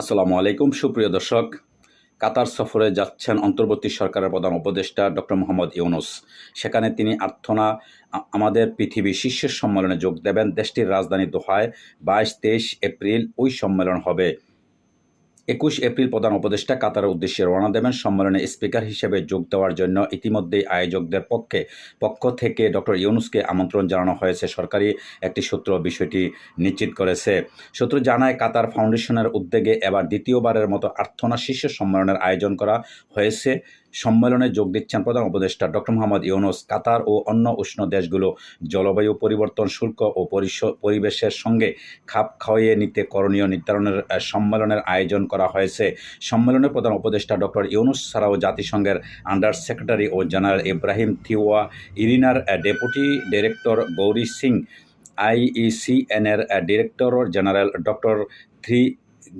আসসালামু আলাইকুম সুপ্রিয় দর্শক। কাতার সফরে যাচ্ছেন অন্তর্বর্তী সরকারের প্রধান উপদেষ্টা ডক্টর মোহাম্মদ ইউনূস। সেখানে তিনি আমাদের পৃথিবী শীর্ষ সম্মেলনে যোগ দেবেন। দেশটির রাজধানী দোহায় ২২-২৩ এপ্রিল ওই সম্মেলন হবে। ২১ এপ্রিল প্রধান উপদেষ্টা কাতারের উদ্দেশ্যে রওনা দেবেন। সম্মেলনে স্পিকার হিসেবে যোগ দেওয়ার জন্য ইতিমধ্যেই আয়োজকদের পক্ষ থেকে ডক্টর ইউনূসকে আমন্ত্রণ জানানো হয়েছে। সরকারি একটি সূত্র বিষয়টি নিশ্চিত করেছে। সূত্র জানায়, কাতার ফাউন্ডেশনের উদ্যোগে এবার দ্বিতীয়বারের মতো আর্থনা শীর্ষ সম্মেলনের আয়োজন করা হয়েছে। সম্মেলনে যোগ দিচ্ছেন প্রধান উপদেষ্টা ডক্টর মোহাম্মদ ইউনূস। কাতার ও অন্য উষ্ণ দেশগুলো জলবায়ু পরিবর্তন, শুল্ক ও পরিবেশের সঙ্গে খাপ খাইয়ে নিতে করণীয় নির্ধারণের সম্মেলনের আয়োজন করা হয়েছে। সম্মেলনে প্রধান উপদেষ্টা ডক্টর ইউনূস ছাড়াও জাতিসংঘের আন্ডার সেক্রেটারি ও জেনারেল ইব্রাহিম থিওয়া, ইরিনার ডেপুটি ডিরেক্টর গৌরী সিং, আইইসিএনের director general doctor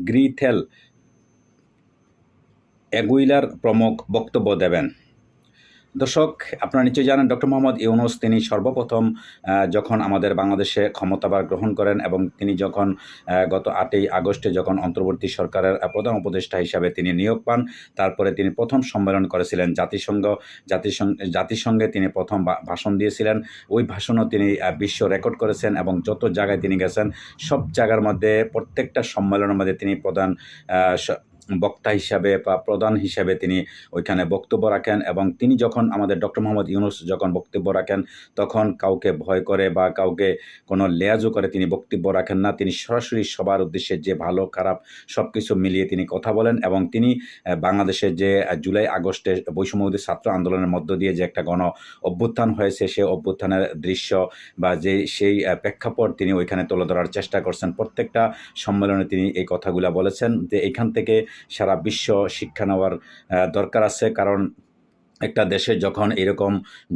Grethel Aguilar প্রমুখ বক্তব্য দেবেন। দর্শক, আপনারা নিশ্চয়ই জানেন ডক্টর মোহাম্মদ ইউনূস তিনি সর্বপ্রথম যখন আমাদের বাংলাদেশে ক্ষমতাভার গ্রহণ করেন এবং তিনি যখন গত ৮ই আগস্টে যখন অন্তর্বর্তী সরকারের প্রধান উপদেষ্টা হিসাবে তিনি নিয়োগ পান, তারপরে তিনি প্রথম সম্মেলন করেছিলেন জাতিসংঘে তিনি প্রথম ভাষণ দিয়েছিলেন। ওই ভাষণও তিনি বিশ্ব রেকর্ড করেছেন এবং যত জায়গায় তিনি গেছেন সব জায়গার মধ্যে প্রত্যেকটা সম্মেলনের মধ্যে তিনি প্রধান বক্তা হিসাবে বা প্রধান হিসাবে তিনি ওইখানে বক্তব্য রাখেন। এবং তিনি যখন আমাদের ডক্টর মোহাম্মদ ইউনূস যখন বক্তব্য রাখেন তখন কাউকে ভয় করে বা কাউকে কোনো লেয়াজও করে তিনি বক্তব্য রাখেন না। তিনি সরাসরি সবার উদ্দেশ্যে যে ভালো খারাপ সব কিছু মিলিয়ে তিনি কথা বলেন। এবং তিনি বাংলাদেশের যে জুলাই আগস্টে বৈষম্যবিরোধী ছাত্র আন্দোলনের মধ্য দিয়ে যে একটা গণ অভ্যুত্থান হয়েছে, সেই অভ্যুত্থানের দৃশ্য বা সেই প্রেক্ষাপট তিনি ওইখানে তুলে ধরার চেষ্টা করছেন। প্রত্যেকটা সম্মেলনে তিনি এই কথাগুলো বলেছেন যে এইখান থেকে সারা বিশ্ব শিক্ষা নেওয়ার দরকার আছে। কারণ একটা দেশে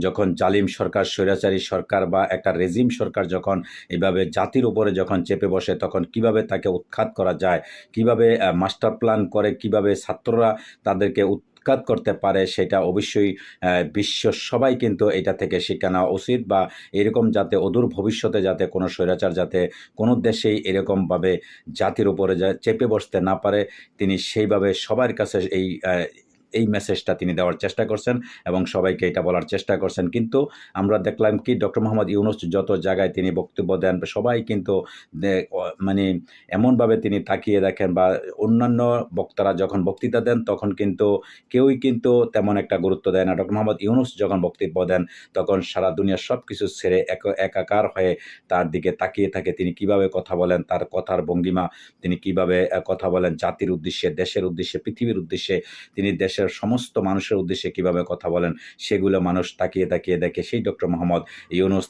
যখন জালিম সরকার, স্বৈরাচারী সরকার বা একটা রেজিম সরকার যখন এভাবে জাতির উপরে যখন চেপে বসে, তখন কিভাবে তাকে উৎখাত করা যায়, কিভাবে মাস্টার প্ল্যান করে, কিভাবে ছাত্ররা তাদেরকে উৎখাত করতে পারে, সেটা অবশ্যই বিশ্ব সবাই কিন্তু এটা থেকে শিক্ষা নেওয়া উচিত। বা এরকম যাতে অদূর ভবিষ্যতে যাতে কোনো স্বৈরাচার যাতে কোনো দেশেই এরকমভাবে জাতির উপরে চেপে বসতে না পারে, তিনি সেইভাবে সবার কাছে এই মেসেজটা তিনি দেওয়ার চেষ্টা করছেন এবং সবাইকে এটা বলার চেষ্টা করছেন। কিন্তু আমরা দেখলাম কি ডক্টর মোহাম্মদ ইউনূস যত জায়গায় তিনি বক্তব্য দেন সবাই কিন্তু মানে এমনভাবে তিনি তাকিয়ে দেখেন বা অন্যান্য বক্তারা যখন বক্তৃতা দেন তখন কিন্তু কেউই কিন্তু তেমন একটা গুরুত্ব দেয় না। ডক্টর মোহাম্মদ ইউনূস যখন বক্তব্য দেন তখন সারা দুনিয়ার সব কিছু ছেড়ে একাকার হয়ে তার দিকে তাকিয়ে থাকে। তিনি কিভাবে কথা বলেন, তার কথার ভঙ্গিমা, তিনি কিভাবে কথা বলেন জাতির উদ্দেশ্যে, দেশের উদ্দেশ্যে, পৃথিবীর উদ্দেশ্যে, তিনি দেশের সমস্ত মানুষের উদ্দেশ্যে কিভাবে কথা বলেন, সেগুলো মানুষ তাকিয়ে তাকিয়ে দেখে। সেই ডক্টর মোহাম্মদ ইউনূস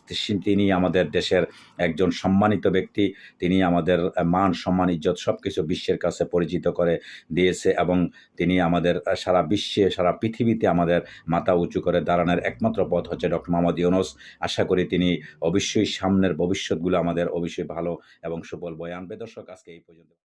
তিনি আমাদের দেশের একজন সম্মানিত ব্যক্তি। তিনি আমাদের মান, সম্মান, ইজ্জত সব কিছু বিশ্বের কাছে পরিচিত করে দিয়েছে এবং তিনি আমাদের সারা বিশ্বে, সারা পৃথিবীতে আমাদের মাথা উঁচু করে দাঁড়ানোর একমাত্র পথ হচ্ছে ডক্টর মোহাম্মদ ইউনূস। আশা করি তিনি অবশ্যই সামনের ভবিষ্যৎগুলো আমাদের অবশ্যই ভালো এবং সুফল বয়ে আনবে। দর্শক, আজকে এই পর্যন্ত।